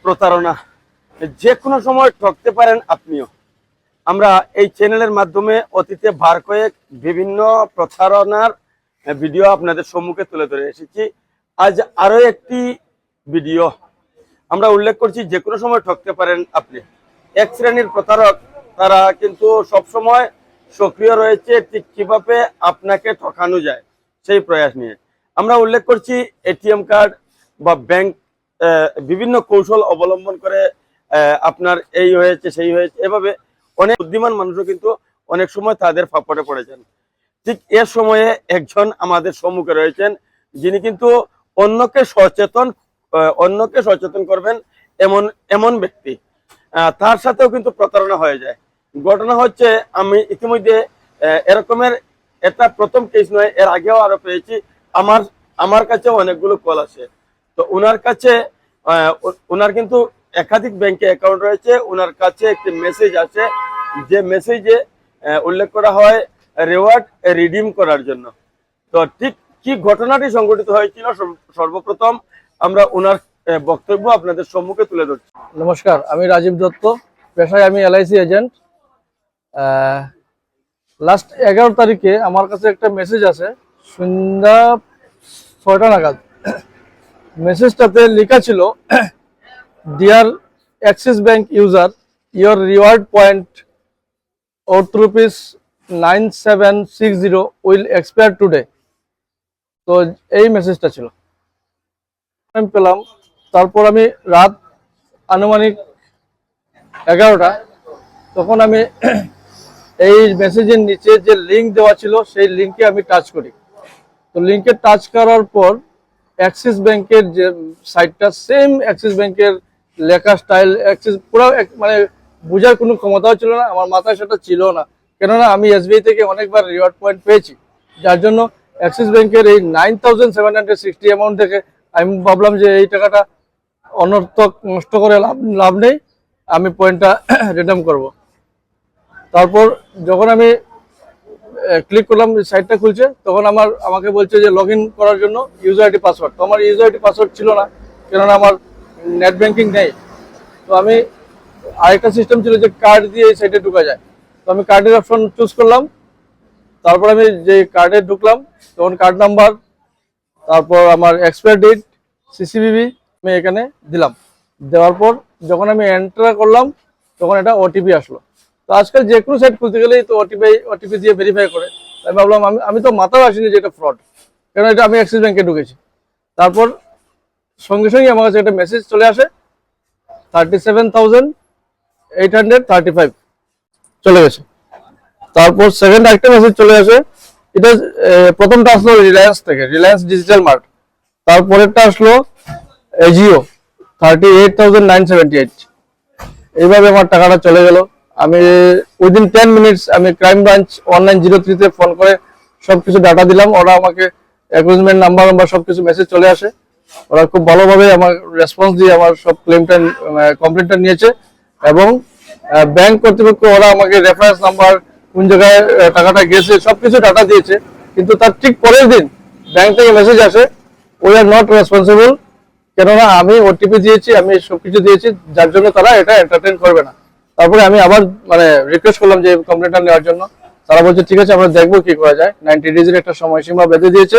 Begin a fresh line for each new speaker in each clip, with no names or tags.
প্রতারণা যে কোনো সময় ঠকতে পারেন আপনিও। আমরা এই চ্যানেলের মাধ্যমে অতীতে ভার কয়েক বিভিন্ন প্রতারণার ভিডিও আপনাদের সম্মুখে তুলে ধরে এসেছি। আজ আরো একটি ভিডিও আমরা উল্লেখ করছি, যে কোনো সময় ঠকতে পারেন আপনি। এক শ্রেণীর প্রতারক, তারা কিন্তু সবসময় সক্রিয় রয়েছে ঠিক কিভাবে আপনাকে ঠকানো যায় সেই প্রয়াস নিয়ে। আমরা উল্লেখ করছি এটিএম কার্ড বা ব্যাংক বিভিন্ন কৌশল অবলম্বন করে আপনার এই হয়েছে সেই হয়েছে, এভাবে অনেক বুদ্ধিমান মানুষও কিন্তু অনেক সময় তাদের ফাঁপড়ে পড়ে যান। ঠিক এর সময়ে একজন আমাদের সম্মুখে রয়েছেন, যিনি কিন্তু অন্যকে সচেতন করবেন এমন এমন ব্যক্তি। তার সাথেও কিন্তু প্রতারণা হয়ে যায়। ঘটনা হচ্ছে, আমি ইতিমধ্যে এরকমের এটা প্রথম কেস নয়, এর আগেও আরো পেয়েছি। আমার কাছে অনেকগুলো কল আসে। তো ওনার কিন্তু একাধিক ব্যাংকে অ্যাকাউন্ট রয়েছে। ওনার কাছে একটি মেসেজ আছে, যে মেসেজে উল্লেখ করা হয় রিওয়ার্ড রিডিম করার জন্য। তো ঠিক কি ঘটনাটি সংঘটিত হয়েছিল, সর্বপ্রথম আমরা ওনার বক্তব্য আপনাদের সম্মুখে তুলে ধরছি।
নমস্কার, আমি রাজীব দত্ত, পেশায় আমি এলআইসি এজেন্ট। লাস্ট 11 তারিখে আমার কাছে একটা মেসেজ আছে সন্ধ্যা 6টা নাগাদ। মেসেজটাতে লেখা ছিল, dear Axis bank user, your reward point ₹9760 will expire today. তো এই মেসেজটা ছিল, আমি পেলাম। তারপর আমি রাত আনুমানিক 11টা, তখন আমি এই মেসেজের নিচে যে লিঙ্ক দেওয়া ছিল সেই লিঙ্কে আমি টাচ করি। তো লিঙ্কে টাচ করার পর অ্যাক্সিস ব্যাংকের যে সাইটটা, সেম অ্যাক্সিস ব্যাংকের লেখা স্টাইল, অ্যাক্সিস পুরো মানে বোঝার কোনো ক্ষমতাও ছিল না, আমার মাথায় সেটা ছিল না। কেননা আমি এসবিআই থেকে অনেকবার রিওয়ার্ড পয়েন্ট পেয়েছি, যার জন্য অ্যাক্সিস ব্যাংকের এই 9760 অ্যামাউন্ট থেকে আমি ভাবলাম যে এই টাকাটা অনর্থক নষ্ট করে লাভ নেই, আমি পয়েন্টটা রিডিম করব। তারপর যখন আমি ক্লিক করলাম, সাইটটা খুলছে, তখন আমাকে বলছে যে লগ ইন করার জন্য ইউজার আইডি পাসওয়ার্ড। তো আমার ইউজার আইডি পাসওয়ার্ড ছিল না, কেননা আমার নেট ব্যাংকিং নেই। তো আমি আরেকটা সিস্টেম ছিল যে কার্ড দিয়ে এই সাইটে ঢোকা যায়। তো আমি কার্ডের অপশন চুজ করলাম। তারপর আমি যে কার্ডে ঢুকলাম, তখন কার্ড নাম্বার, তারপর আমার এক্সপায়ার ডেট, সিসিবিবি আমি এখানে দিলাম। দেওয়ার পর যখন আমি এন্টার করলাম, তখন এটা ওটিপি আসলো। তো আজকাল যে কোনো সাইট খুলতে গেলেই তো ওটিপি দিয়ে ভেরিফাই করে। আমি ভাবলাম, আমি তো মাথাও আসিনি যে এটা ফ্রড, কারণ এটা আমি অ্যাক্সিস ব্যাংকে ঢুকেছি। তারপর সঙ্গে সঙ্গে আমার কাছে একটা মেসেজ চলে আসে, 37,835 চলে গেছে। তারপর সেকেন্ড একটা মেসেজ চলে আসে, এটা প্রথমটা আসলো রিলায়েন্স থেকে, রিলায়েন্স ডিজিটাল মার্ট। তারপরেরটা আসলো এজিও, 38,978। এইভাবে আমার টাকাটা চলে গেল। আমি উইদিন 10 মিনিটস আমি ক্রাইম ব্রাঞ্চ 1903-তে ফোন করে সবকিছু ডাটা দিলাম। ওরা আমাকে অ্যাকুইজমেন্ট নাম্বার সবকিছু মেসেজ চলে আসে। ওরা খুব ভালোভাবে আমার রেসপন্স দিয়ে আমার সব ক্লেমটা কমপ্লেনটা নিয়েছে, এবং ব্যাংক কর্তৃপক্ষ ওরা আমাকে রেফারেন্স নাম্বার, কোন জায়গায় টাকাটা গেছে, সবকিছু ডাটা দিয়েছে। কিন্তু তার ঠিক পরের দিন ব্যাংক থেকে মেসেজ আসে, উই আর নট রেসপন্সিবল, কেননা আমি ওটিপি দিয়েছি, আমি সবকিছু দিয়েছি, যার জন্য তারা এটা এন্টারটেইন করবে না। তারপরে আমি আবার রিকোয়েস্ট করলাম যে কমপ্লেনটা নেওয়ার জন্য। তারা বলছে ঠিক আছে, আমরা দেখবো কি করা যায়। 90 ডেজের একটা সময়সীমা বেঁধে দিয়েছে,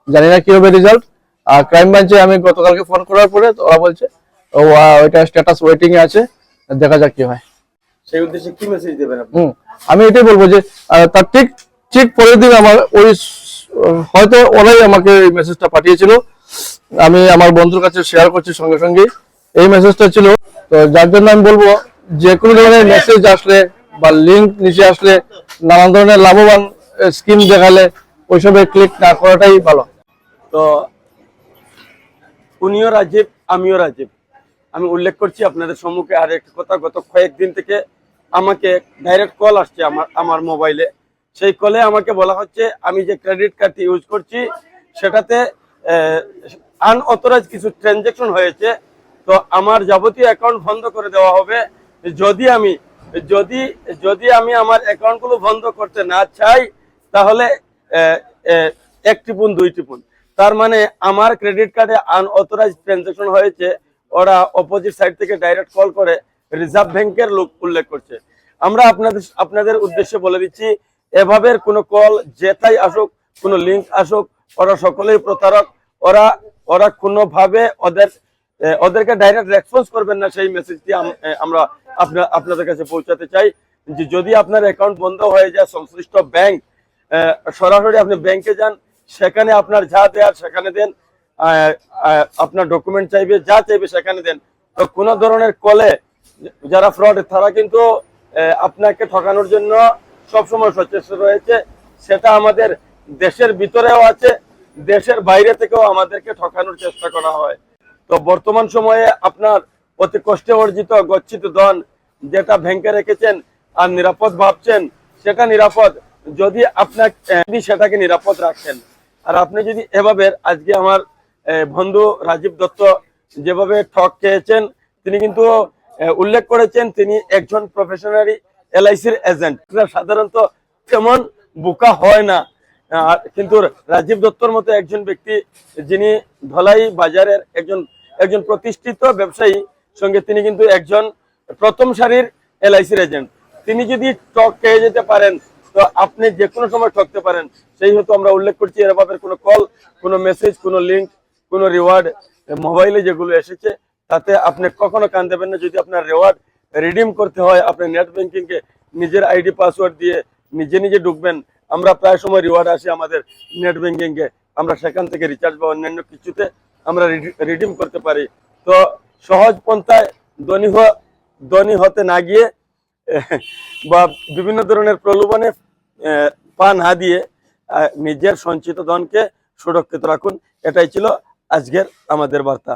জানি না কি হবে রেজাল্ট। আর ক্রাইম ব্রাঞ্চে আমি গতকালকে ফোন করার পরে ওরা বলছে ওইটা স্ট্যাটাস ওয়েটিং এ আছে, দেখা যাক কি হয়।
সেই উদ্দেশ্যে কি মেসেজ দেবেন আপনি?
আমি এটাই বলবো যে তার ঠিক পরের দিন আমার হয়তো ওরাই আমাকে এই মেসেজটা পাঠিয়েছিল। আমি আমার বন্ধুর কাছে শেয়ার করছি সঙ্গে সঙ্গে এই মেসেজটা ছিল। তো যার জন্য আমি বলবো, যে কোনো ধরনের মেসেজ আসলে বা লিঙ্ক নিচে আসলে, নানান ধরনের লাভবান স্কিম দেখালে ওইসবে ক্লিক না করাটাই ভালো।
তো উনিও রাজীব, আমিও রাজীব। আমি উল্লেখ করছি আপনাদের সম্মুখে আর একটা কথা, গত কয়েকদিন থেকে আমাকে ডাইরেক্ট কল আসছে আমার মোবাইলে। সেই কলে আমাকে বলা হচ্ছে আমি যে ক্রেডিট কার্ডটি ইউজ করছি সেটাতে আনঅথরাইজ কিছু ট্রানজাকশন হয়েছে। তো আমার যাবতীয় অ্যাকাউন্ট বন্ধ করে দেওয়া হবে যদি আমি আমার অ্যাকাউন্টগুলো বন্ধ করতে না চাই, তাহলে 1 টিপুন 2 টিপুন। তার মানে আমার ক্রেডিট কার্ডে আনঅথরাইজ ট্রানজাকশন হয়েছে, ওরা অপোজিট সাইড থেকে ডাইরেক্ট কল করে রিজার্ভ ব্যাংকের লোক উল্লেখ করছে। আমরা আপনাদের উদ্দেশ্যে বলে দিচ্ছি, এভাবে কোনো কল যেটাই আসুক, কোনো লিঙ্ক আসুক, ওরা সকলেই প্রতারক। ওরা কোনোভাবে ওদেরকে ডাইরেক্ট রেসপন্স করবেন না। সেই মেসেজটি আমরা আপনাদের কাছে পৌঁছাতে চাই যে যদি আপনার অ্যাকাউন্ট বন্ধ হয়ে যায় সংশ্লিষ্ট ব্যাংক, সরাসরি আপনি ব্যাংকে যান, সেখানে আপনার যা দেওয়ার সেখানে দেন, আপনার ডকুমেন্ট চাইবে, যা চাইবে সেখানে দেন। তো কোনো ধরনের কলে যারা ফ্রড, তারা কিন্তু আপনাকে ঠকানোর জন্য সবসময় সচেষ্ট রয়েছে। সেটা আমাদের দেশের ভিতরেও আছে, দেশের বাইরে থেকেও আমাদেরকে ঠকানোর চেষ্টা করা হয়। তো বর্তমান সময়ে আপনার অতি কষ্টে অর্জিত গচ্ছিত ধন যেটা ব্যাংকে রেখেছেন আর নিরাপদ ভাবছেন, সেটা নিরাপদ যদি আপনাকে সেটাকে নিরাপদ রাখেন। আর আপনি যদি এভাবে, আজকে আমার বন্ধু রাজীব দত্ত যেভাবে ঠক খেয়েছেন, তিনি কিন্তু উল্লেখ করেছেন তিনি একজন প্রফেশনালি এলআইসির এজেন্ট। সাধারণত তেমন বোকা হয় না, কিন্তু রাজীব দত্তর মতো একজন ব্যক্তি, যিনি ধলাই বাজারের একজন প্রতিষ্ঠিত ব্যবসায়ী, সঙ্গে তিনি কিন্তু একজন প্রথম সারির এলআইসির এজেন্ট। তিনি যদি ঠক খেয়ে যেতে পারেন, তো আপনি যে কোনো সময় ঠকতে পারেন। সেই হয়তো আমরা উল্লেখ করছি, এভাবে কোনো কল, কোনো মেসেজ, কোনো লিঙ্ক, কোনো রিওয়ার্ড মোবাইলে যেগুলো এসেছে, তাতে আপনি কখনো কান দেবেন না। যদি আপনার রিওয়ার্ড রিডিম করতে হয়, আপনি নেট ব্যাংকিংকে নিজের আইডি পাসওয়ার্ড দিয়ে নিজে ঢুকবেন। আমরা প্রায় সময় রিওয়ার্ড আসে আমাদের নেট ব্যাংকিংকে, আমরা সেখান থেকে রিচার্জ বা অন্যান্য কিছুতে আমরা রিডিম করতে পারি। তো সহজ পন্থায় ধনী হতে না গিয়ে বা বিভিন্ন ধরনের প্রলোভনে পা না দিয়ে নিজের সঞ্চিত ধনকে সুরক্ষিত রাখুন। এটাই ছিল আজকের আমাদের বার্তা।